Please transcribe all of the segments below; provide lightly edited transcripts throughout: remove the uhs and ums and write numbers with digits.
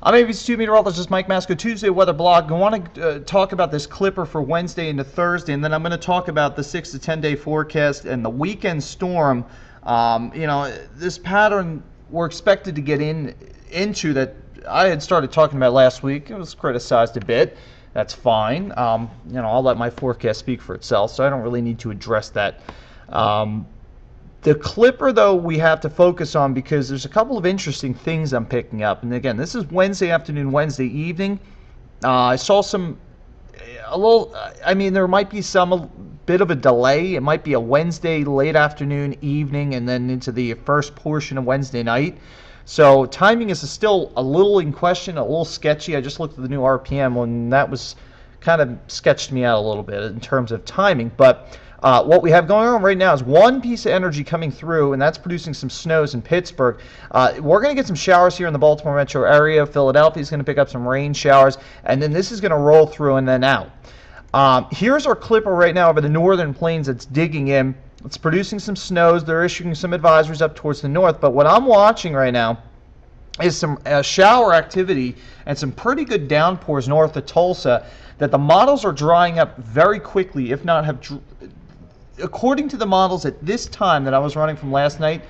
I'm ABC meteorologist Mike Masco, Tuesday weather blog. I want to talk about this clipper for Wednesday into Thursday, and then I'm going to talk about the 6 to 10 day forecast and the weekend storm. This pattern we're expected to get into that I had started talking about last week. It was criticized a bit. That's fine. I'll let my forecast speak for itself, so I don't really need to address that. The clipper, though, we have to focus on because there's a couple of interesting things I'm picking up. And again, this is Wednesday afternoon, Wednesday evening. I saw there might be a bit of a delay. It might be a Wednesday late afternoon, evening, and then into the first portion of Wednesday night. So timing is still a little in question, a little sketchy. I just looked at the new RPM, and that was kind of sketched me out a little bit in terms of timing. But what we have going on right now is one piece of energy coming through, and that's producing some snows in Pittsburgh. We're going to get some showers here in the Baltimore metro area. Philadelphia is going to pick up some rain showers, and then this is going to roll through and then out. Here's our clipper right now over the northern plains that's digging in. It's producing some snows. They're issuing some advisories up towards the north. But what I'm watching right now is some shower activity and some pretty good downpours north of Tulsa that the models are drying up very quickly, if not have... According to the models at this time that I was running from last night,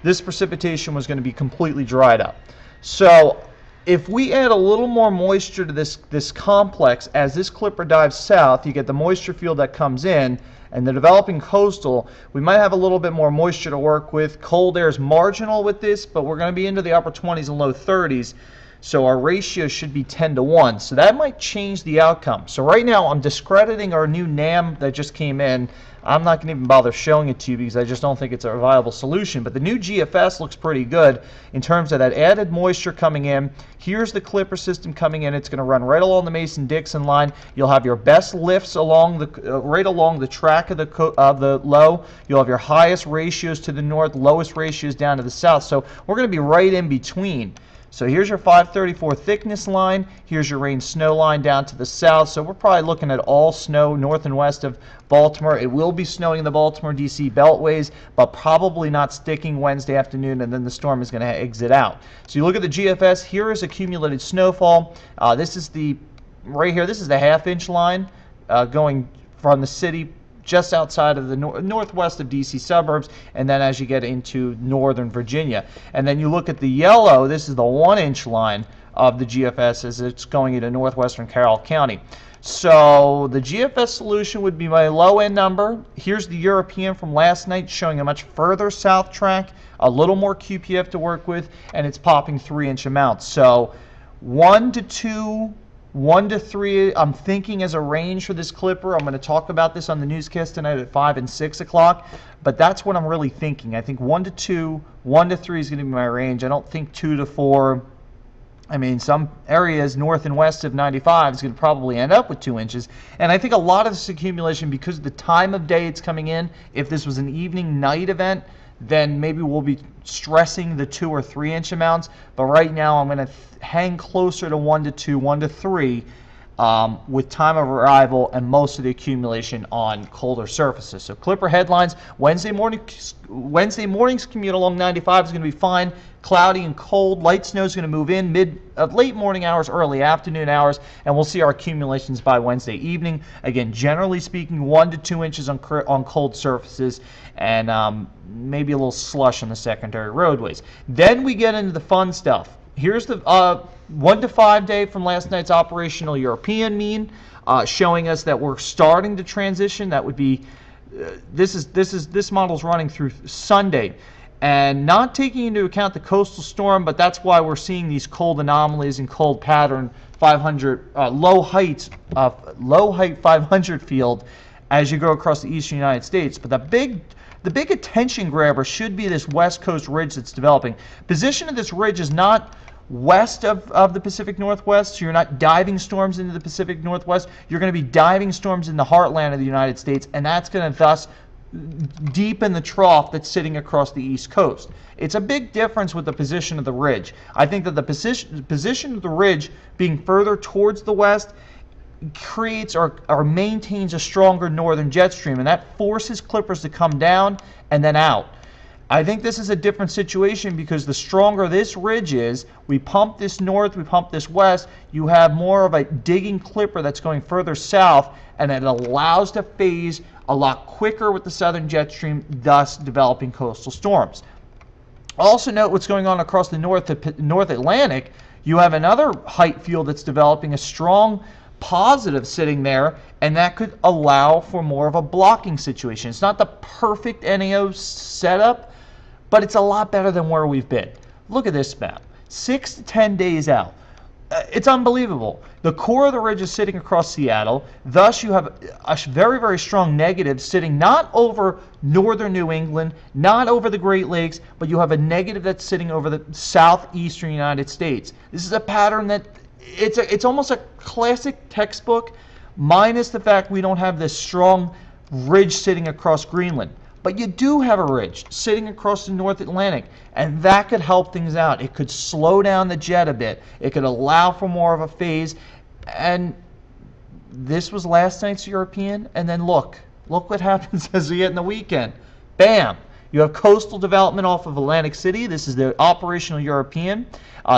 this precipitation was going to be completely dried up. So if we add a little more moisture to this complex, as this clipper dives south, you get the moisture field that comes in, and the developing coastal, we might have a little bit more moisture to work with. Cold air is marginal with this, but we're going to be into the upper 20s and low 30s. So our ratio should be 10 to 1. So that might change the outcome. So right now I'm discrediting our new NAM that just came in. I'm not going to even bother showing it to you because I just don't think it's a viable solution. But the new GFS looks pretty good in terms of that added moisture coming in. Here's the clipper system coming in. It's going to run right along the Mason-Dixon line. You'll have your best lifts along right along the track of the low. You'll have your highest ratios to the north, lowest ratios down to the south. So we're going to be right in between. So here's your 534 thickness line. Here's your rain snow line down to the south. So we're probably looking at all snow north and west of Baltimore. It will be snowing in the Baltimore, D.C. beltways, but probably not sticking Wednesday afternoon, and then the storm is going to exit out. So you look at the GFS. Here is accumulated snowfall. This is right here. This is the half-inch line going from the city just outside of the northwest of D.C. suburbs, and then as you get into northern Virginia. And then you look at the yellow, this is the 1-inch line of the GFS as it's going into northwestern Carroll County. So the GFS solution would be my low-end number. Here's the European from last night showing a much further south track, a little more QPF to work with, and it's popping 3-inch amounts. So 1 to 2, 1 to 3, I'm thinking as a range for this clipper. I'm going to talk about this on the newscast tonight at 5 and 6 o'clock, but that's what I'm really thinking. I think 1 to 2, 1 to 3 is going to be my range. I don't think 2 to 4. I mean, some areas north and west of 95 is going to probably end up with 2 inches. And I think a lot of this accumulation, because of the time of day it's coming in, if this was an evening night event, then maybe we'll be stressing the 2 or 3 inch amounts. But right now I'm going to hang closer to 1 to 2, 1 to 3 with time of arrival and most of the accumulation on colder surfaces. So clipper headlines, Wednesday morning's commute along 95 is going to be fine. Cloudy and cold. Light snow is going to move in late morning hours, early afternoon hours, and we'll see our accumulations by Wednesday evening. Again, generally speaking, 1 to 2 inches on cold surfaces, and maybe a little slush on the secondary roadways. Then we get into the fun stuff. Here's the 1 to 5 day from last night's operational European mean, showing us that we're starting to transition. That would be this model's running through Sunday, and not taking into account the coastal storm, but that's why we're seeing these cold anomalies and cold pattern 500 low height 500 field as you go across the eastern United States. But the big attention grabber should be this west coast ridge that's developing. Position of this ridge is not west of the Pacific Northwest, so you're not diving storms into the Pacific Northwest. You're going to be diving storms in the heartland of the United States, and that's going to thus deepen the trough that's sitting across the East Coast. It's a big difference with the position of the ridge. I think that the position of the ridge being further towards the west creates or maintains a stronger northern jet stream, and that forces clippers to come down and then out. I think this is a different situation because the stronger this ridge is, we pump this north, we pump this west, you have more of a digging clipper that's going further south, and it allows to phase a lot quicker with the southern jet stream, thus developing coastal storms. Also note what's going on across the North Atlantic. You have another height field that's developing a strong positive sitting there, and that could allow for more of a blocking situation. It's not the perfect NAO setup, but it's a lot better than where we've been. Look at this map, 6 to 10 days out. It's unbelievable. The core of the ridge is sitting across Seattle. Thus, you have a very, very strong negative sitting not over northern New England, not over the Great Lakes, but you have a negative that's sitting over the southeastern United States. This is a pattern that it's almost a classic textbook, minus the fact we don't have this strong ridge sitting across Greenland. But you do have a ridge sitting across the North Atlantic, and that could help things out. It could slow down the jet a bit. It could allow for more of a phase. And this was last night's European, and then look what happens as we get in the weekend. Bam! You have coastal development off of Atlantic City. This is the operational European.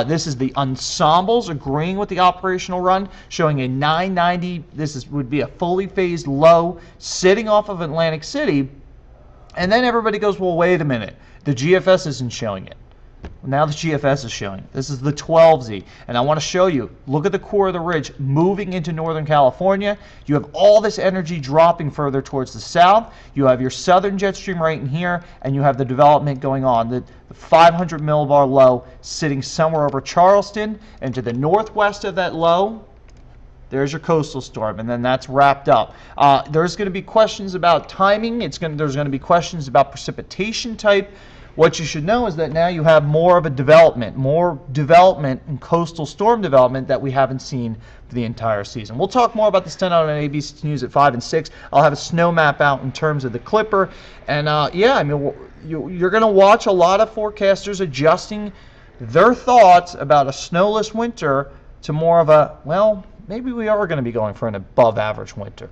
This is the ensembles agreeing with the operational run, showing a 990. Would be a fully phased low sitting off of Atlantic City. And then everybody goes, well, wait a minute. The GFS isn't showing it. Well, now the GFS is showing it. This is the 12Z. And I want to show you, look at the core of the ridge moving into Northern California. You have all this energy dropping further towards the south. You have your southern jet stream right in here, and you have the development going on. The 500 millibar low sitting somewhere over Charleston, and to the northwest of that low, there's your coastal storm, and then that's wrapped up. There's going to be questions about timing. There's going to be questions about precipitation type. What you should know is that now you have more development in coastal storm development that we haven't seen for the entire season. We'll talk more about this 10 out on ABC News at 5 and 6. I'll have a snow map out in terms of the Clipper. And yeah, I mean, you're going to watch a lot of forecasters adjusting their thoughts about a snowless winter to more of a, well, maybe we are going to be going for an above average winter.